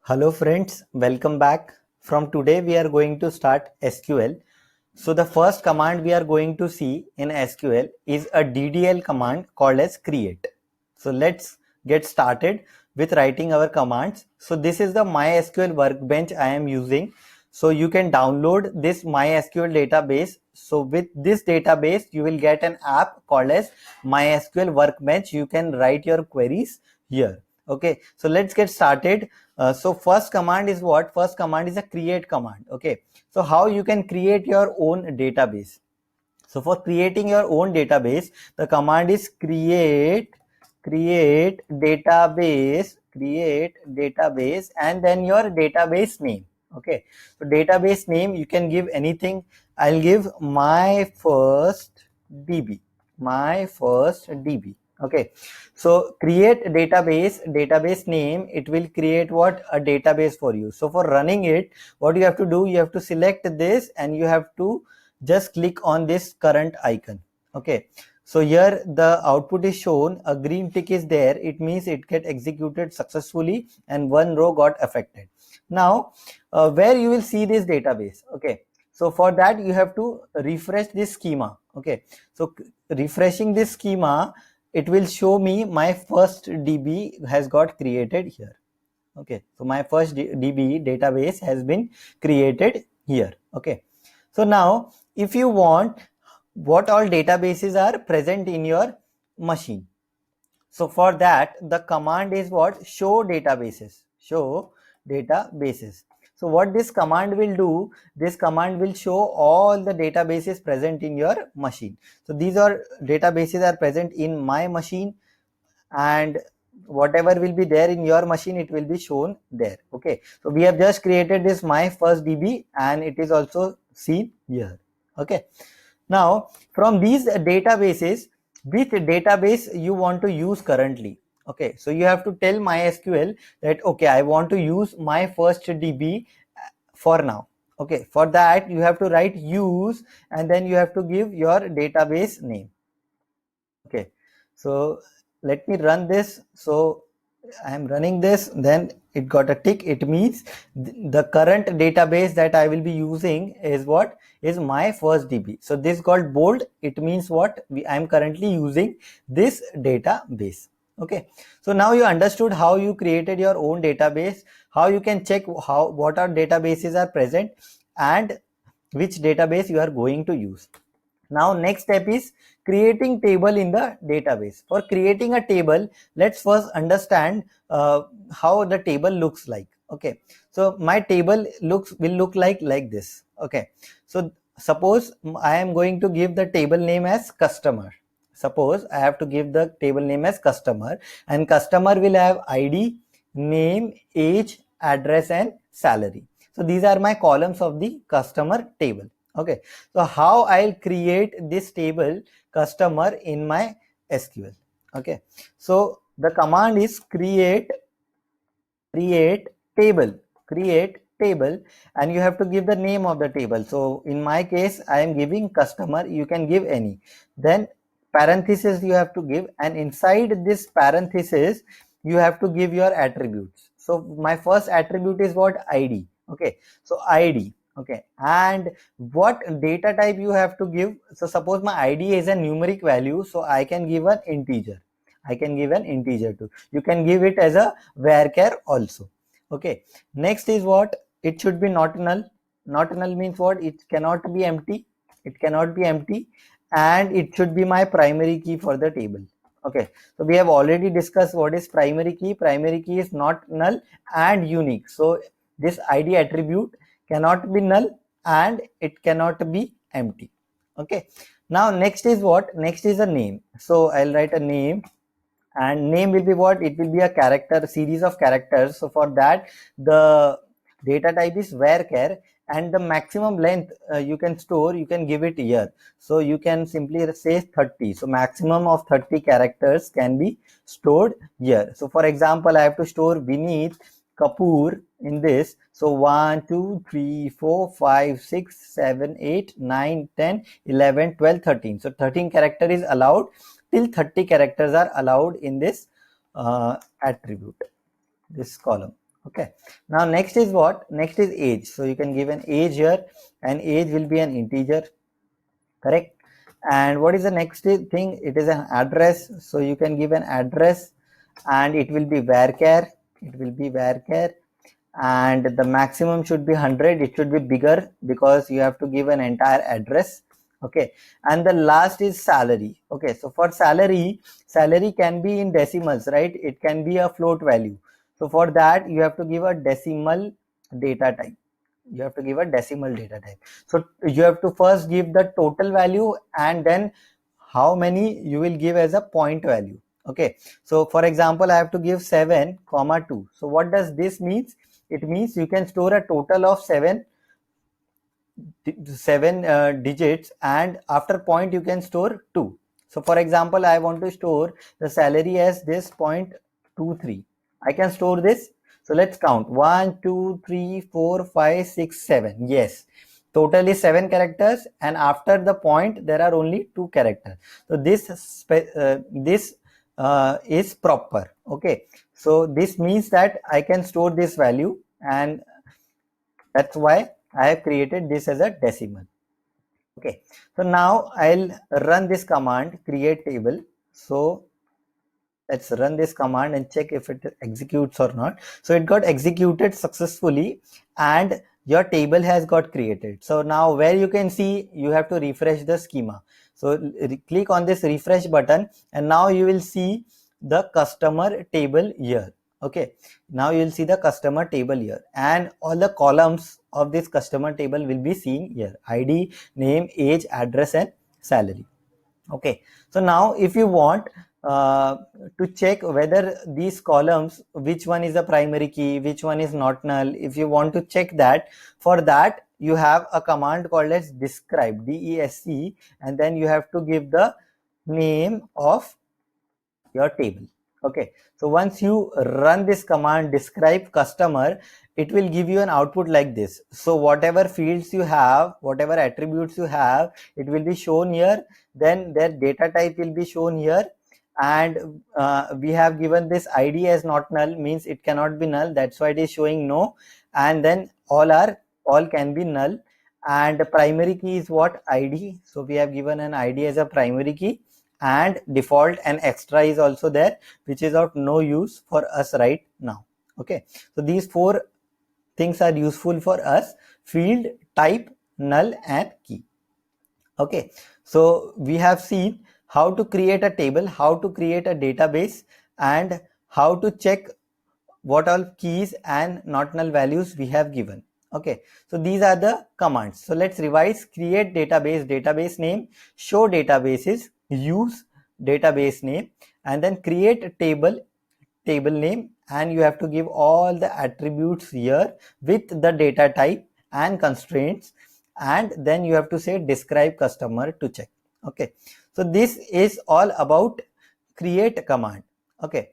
Hello friends, welcome back. From today we are going to start SQL. So the first command we are going to see in SQL is a DDL command called as create. So let's get started with writing our commands. So this is the MySQL workbench I am using. So you can download this MySQL database. So with this database you will get an app called as MySQL workbench. You can write your queries here. Okay, so let's get started. So first command is what? First command is a create command. Okay, so how you can create your own database? So for creating your own database, the command is create database and then your database name. Okay, so database name you can give anything. I'll give my first db. Okay, so create database name, it will create what? A database for you. So for running it, what you have to do, you have to select this and you have to just click on this current icon. Okay, so here the output is shown, a green tick is there, it means it get executed successfully and one row got affected. Now where you will see this database? Okay, so for that you have to refresh this schema. Okay, so refreshing this schema, it will show me my first DB has got created here. Okay, so my first DB database has been created here. Okay, so now if you want what all databases are present in your machine, so for that the command is what? Show databases. So what this command will do, this command will show all the databases present in your machine. So these are databases are present in my machine, and whatever will be there in your machine, it will be shown there. Okay, so we have just created this my first DB and it is also seen here. Okay, now from these databases, which database you want to use currently? Okay, so you have to tell MySQL that okay, I want to use my first DB for now. Okay, for that you have to write use and then you have to give your database name. Okay, so let me run this. So I am running this, then it got a tick. It means the current database that I will be using is what? Is my first DB. So this got bold. It means what? I am currently using this database. Okay, so now you understood how you created your own database, how you can check what are databases are present and which database you are going to use. Now next step is creating table in the database. For creating a table, let's first understand how the table looks like. Okay, so my table will look like this. Okay, so suppose I am going to give the table name as customer. Suppose I have to give the table name as customer, and customer will have ID, name, age, address and salary. So these are my columns of the customer table. Okay, so how I'll create this table customer in my SQL? Okay, so the command is create table and you have to give the name of the table. So in my case I am giving customer, you can give any, then parenthesis you have to give, and inside this parenthesis you have to give your attributes. So my first attribute is what? ID. Okay, so ID. Okay, and what data type you have to give? So suppose my ID is a numeric value, so I can give an integer. Too. You can give it as a varchar also. Okay, next is what? It should be not null. Not null means what? It cannot be empty. And it should be my primary key for the table. Okay, so we have already discussed what is primary key. Primary key is not null and unique. So this ID attribute cannot be null and it cannot be empty. Okay, now next is what? Next is a name. So I'll write a name, and name will be what? It will be a character, series of characters. So for that the data type is varchar, and the maximum length you can give it here. So you can simply say 30. So maximum of 30 characters can be stored here. So for example, I have to store Vineet Kapoor in this. So 1 2 3 4 5 6 7 8 9 10 11 12 13. So 13 character is allowed. Till 30 characters are allowed in this attribute, this column. Okay, now next is what? Next is age. So you can give an age here, and age will be an integer, correct? And what is the next thing? It is an address. So you can give an address, and it will be varchar. It will be varchar, and the maximum should be 100. It should be bigger because you have to give an entire address. Okay, and the last is salary. Okay, so for salary can be in decimals, right? It can be a float value. So for that you have to give a decimal data type. You have to give a decimal data type. So you have to first give the total value, and then how many you will give as a point value. Okay, so for example, I have to give 7 comma 2. So what does this means? It means you can store a total of seven digits, and after point you can store 2. So for example, I want to store the salary as this 0.23. I can store this. So let's count 1 2 3 4 5 6 7. Yes, total is 7 characters, and after the point there are only 2 characters. So this is proper. Okay, so this means that I can store this value, and that's why I have created this as a decimal. Okay, so now I'll run this command, create table. So let's run this command and check if it executes or not. So it got executed successfully, and your table has got created. So now where you can see, you have to refresh the schema. So click on this refresh button, and now you will see the customer table here. Okay, now you will see the customer table here, and all the columns of this customer table will be seen here: ID, name, age, address, and salary. Okay, so now if you want to check whether these columns, which one is the primary key, which one is not null, if you want to check that, for that you have a command called as describe, DESC, and then you have to give the name of your table. Okay, so once you run this command describe customer, it will give you an output like this. So whatever fields you have, whatever attributes you have, it will be shown here. Then their data type will be shown here, and we have given this ID as not null, means it cannot be null, that's why it is showing no. And then all can be null. And the primary key is what? ID. So we have given an ID as a primary key, and default and extra is also there, which is of no use for us right now. Okay, so these 4 things are useful for us: field, type, null, and key. Okay, so we have seen how to create a table, how to create a database, and how to check what all keys and not null values we have given. Okay, so these are the commands. So let's revise: create database, database name, show databases, use database name, and then create a table, table name, and you have to give all the attributes here with the data type and constraints, and then you have to say describe customer to check. Okay, so this is all about create command. Okay,